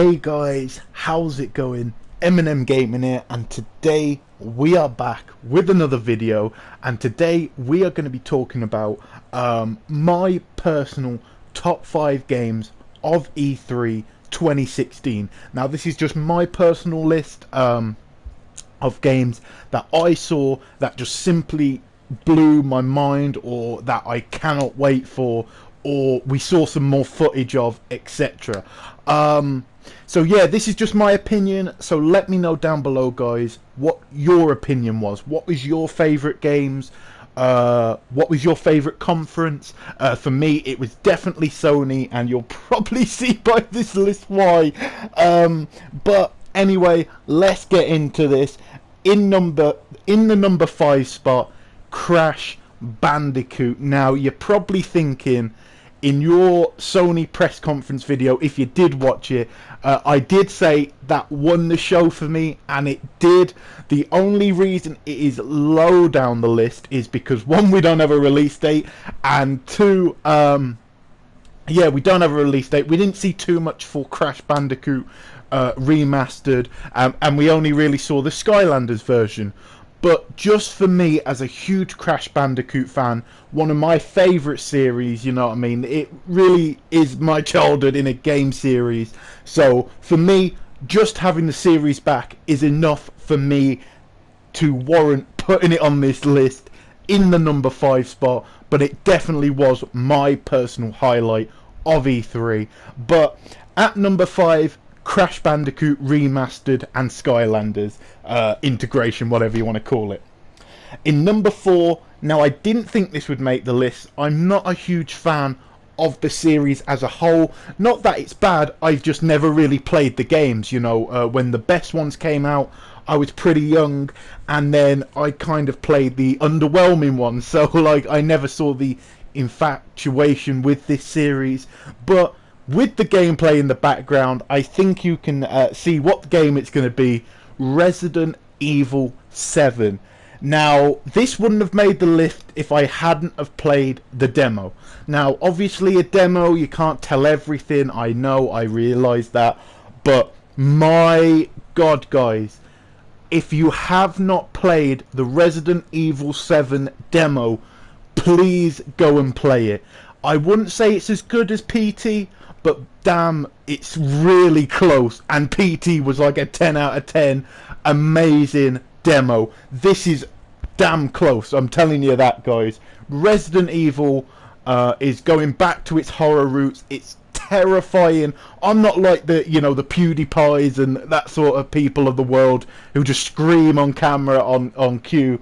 Hey guys, how's it going? Eminem Gaming here, and today we are back with another video, and today we are going to be talking about my personal top 5 games of E3 2016. Now this is just my personal list of games that I saw that just simply blew my mind, or that I cannot wait for, or we saw some more footage of, etc. So yeah, this is just my opinion, so let me know down below, guys, what your opinion was. What was your favourite games? What was your favourite conference? For me, it was definitely Sony, and you'll probably see by this list why. But anyway, let's get into this. In the number 5 spot, Crash Bandicoot. Now, you're probably thinking, in your Sony press conference video, if you did watch it, I did say that won the show for me, and it did. The only reason it is low down the list is because, one, we don't have a release date, and two, yeah, we don't have a release date. We didn't see too much for Crash Bandicoot Remastered, and we only really saw the Skylanders version. But just for me, as a huge Crash Bandicoot fan, one of my favourite series, you know what I mean? It really is my childhood in a game series. So for me, just having the series back is enough for me to warrant putting it on this list in the number 5 spot. But it definitely was my personal highlight of E3. But at number 5, Crash Bandicoot Remastered and Skylanders integration, whatever you want to call it. In number 4, now I didn't think this would make the list. I'm not a huge fan of the series as a whole. Not that it's bad, I've just never really played the games, you know. When the best ones came out, I was pretty young, and then I kind of played the underwhelming ones, so like I never saw the infatuation with this series. But with the gameplay in the background, I think you can see what game it's going to be. Resident Evil 7. Now, this wouldn't have made the list if I hadn't have played the demo. Now, obviously a demo, you can't tell everything. I know, I realise that. But my God, guys, if you have not played the Resident Evil 7 demo, please go and play it. I wouldn't say it's as good as PT, but damn, it's really close, and PT was like a 10 out of 10. Amazing demo. This is damn close, I'm telling you that, guys. Resident Evil is going back to its horror roots. It's terrifying. I'm not like the, you know, the PewDiePies and that sort of people of the world who just scream on camera on cue.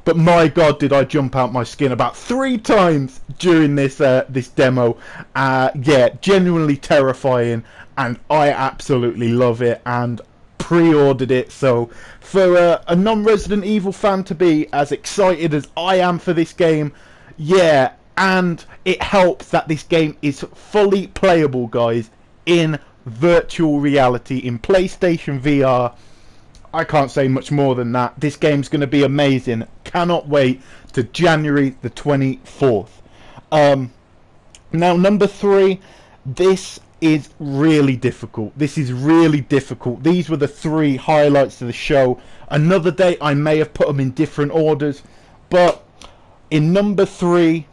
But my God, did I jump out my skin about 3 times during this this demo. Yeah, genuinely terrifying, and I absolutely love it, and pre-ordered it. So for a non-Resident Evil fan to be as excited as I am for this game, yeah, and it helps that this game is fully playable, guys, in virtual reality, in PlayStation VR. I can't say much more than that. This game's going to be amazing. Cannot wait to January the 24th. Now, number 3, this is really difficult. This is really difficult. These were the 3 highlights of the show. Another day, I may have put them in different orders. But in number 3,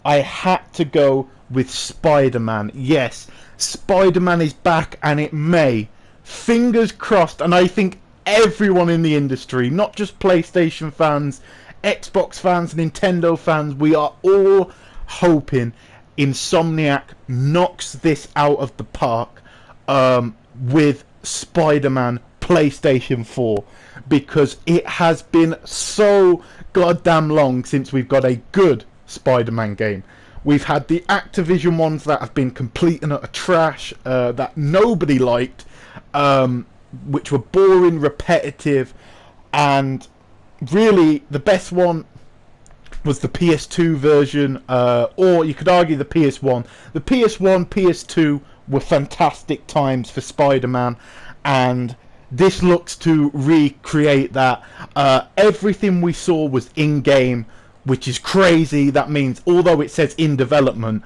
I had to go with Spider-Man. Yes, Spider-Man is back, and it may. Fingers crossed, and I think everyone in the industry, not just PlayStation fans, Xbox fans, Nintendo fans, we are all hoping Insomniac knocks this out of the park with Spider-Man PlayStation 4, because it has been so goddamn long since we've got a good Spider-Man game. We've had the Activision ones that have been complete and utter trash, that nobody liked, which were boring, repetitive, and really the best one was the PS2 version, or you could argue the PS1. The PS1, PS2 were fantastic times for Spider-Man, and this looks to recreate that. Everything we saw was in-game, which is crazy. That means, although it says in development,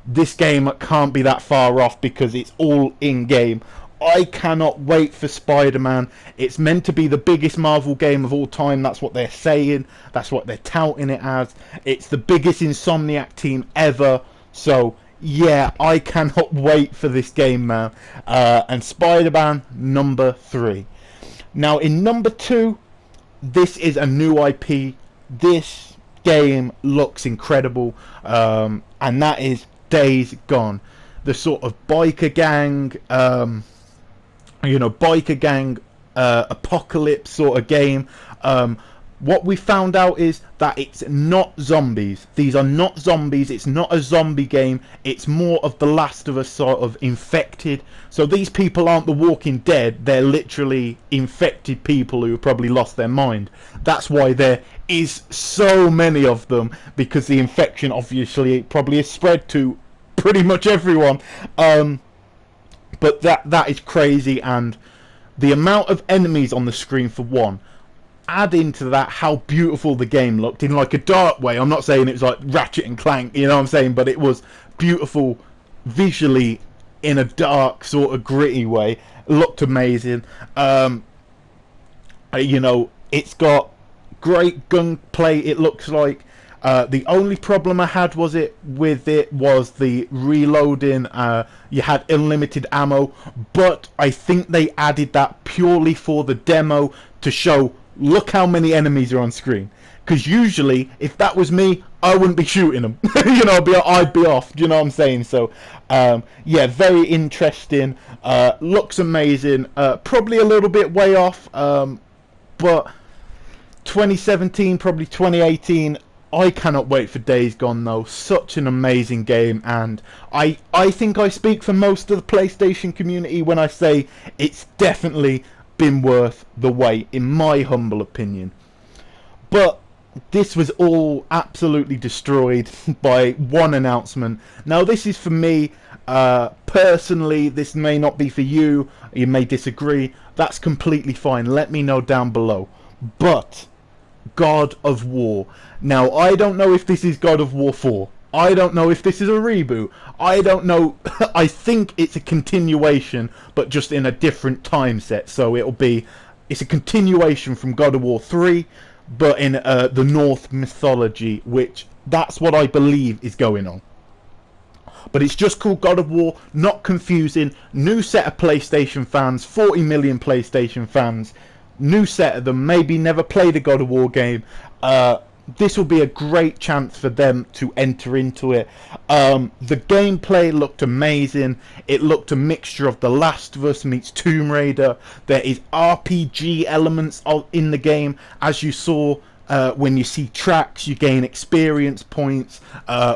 this game can't be that far off because it's all in game. I cannot wait for Spider-Man. It's meant to be the biggest Marvel game of all time. That's what they're saying. That's what they're touting it as. It's the biggest Insomniac team ever. So yeah, I cannot wait for this game, man. And Spider-Man number 3. Now in number 2, this is a new IP. This game looks incredible, and that is Days Gone. The sort of biker gang, apocalypse sort of game. What we found out is that it's not zombies. These are not zombies. It's not a zombie game. It's more of The Last of Us sort of infected. So these people aren't the Walking Dead. They're literally infected people who have probably lost their mind. That's why there is so many of them, because the infection obviously probably is spread to pretty much everyone. But that is crazy, and the amount of enemies on the screen for one. Add into that how beautiful the game looked in like a dark way. I'm not saying it was like Ratchet and Clank, you know what I'm saying, but it was beautiful visually in a dark sort of gritty way. It looked amazing. It's got great gunplay. It looks like the only problem I had was the reloading. You had unlimited ammo, but I think they added that purely for the demo to show, look how many enemies are on screen. Because usually, if that was me, I wouldn't be shooting them. I'd be off. Do you know what I'm saying? So, yeah, very interesting. Looks amazing. Probably a little bit way off, but 2017, probably 2018. I cannot wait for Days Gone though. Such an amazing game, and I think I speak for most of the PlayStation community when I say it's definitely been worth the wait, in my humble opinion. But this was all absolutely destroyed by one announcement. Now this is for me personally. This may not be for you. You may disagree. That's completely fine. Let me know down below. But God of War. Now I don't know if this is God of War 4. I don't know if this is a reboot. I don't know. I think it's a continuation, but just in a different time set. So it's a continuation from God of War 3, but in the Norse mythology, which that's what I believe is going on. But it's just called God of War, not confusing. New set of PlayStation fans, 40 million PlayStation fans. New set of them, maybe never played a God of War game. This will be a great chance for them to enter into it. The gameplay looked amazing. It looked a mixture of The Last of Us meets Tomb Raider. There is RPG elements in the game. As you saw, when you see tracks, you gain experience points.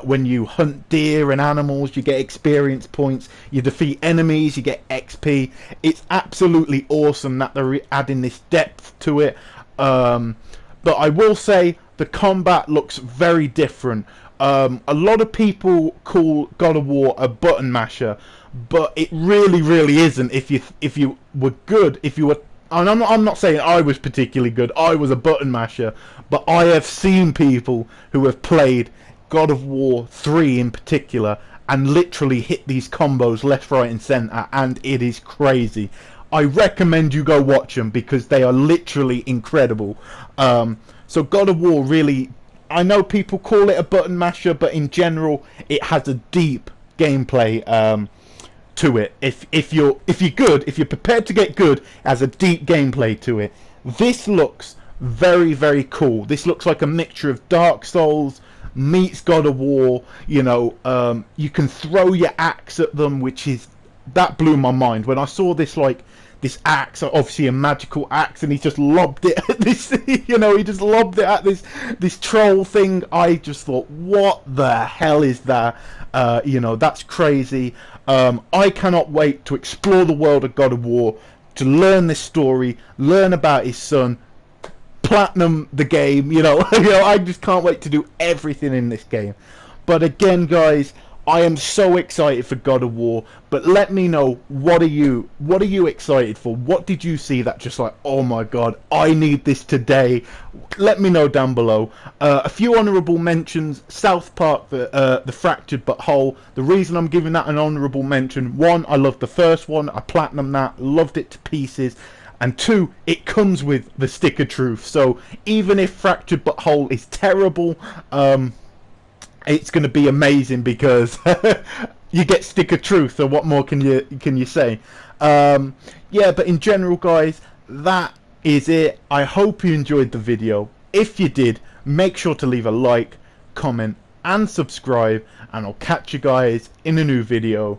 When you hunt deer and animals, you get experience points. You defeat enemies, you get XP. It's absolutely awesome that they're adding this depth to it. But I will say, the combat looks very different. A lot of people call God of War a button masher, but it really isn't. If you were good, and I'm not saying I was particularly good. I was a button masher, but I have seen people who have played God of War 3 in particular and literally hit these combos left, right, and centre, and it is crazy. I recommend you go watch them because they are literally incredible. So God of War really, I know people call it a button masher, but in general it has a deep gameplay to it. If you're good, if you're prepared to get good, it has a deep gameplay to it. This looks very cool. This looks like a mixture of Dark Souls meets God of War. You can throw your axe at them, that blew my mind when I saw this axe, obviously a magical axe, and he just lobbed it at this, he just lobbed it at this troll thing. I just thought, what the hell is that? That's crazy. I cannot wait to explore the world of God of War, to learn this story, learn about his son, platinum the game. I just can't wait to do everything in this game. But again, guys, I am so excited for God of War, but let me know, what are you excited for? What did you see that just like, oh my god, I need this today? Let me know down below. A few honourable mentions: South Park, the Fractured But Whole. The reason I'm giving that an honourable mention: one, I loved the first one, I platinumed that, loved it to pieces. And two, it comes with the Stick of Truth. So even if Fractured But Whole is terrible, it's going to be amazing because you get Stick of Truth. So what more can you say? Yeah, but in general, guys, that is it. I hope you enjoyed the video. If you did, make sure to leave a like, comment, and subscribe. And I'll catch you guys in a new video.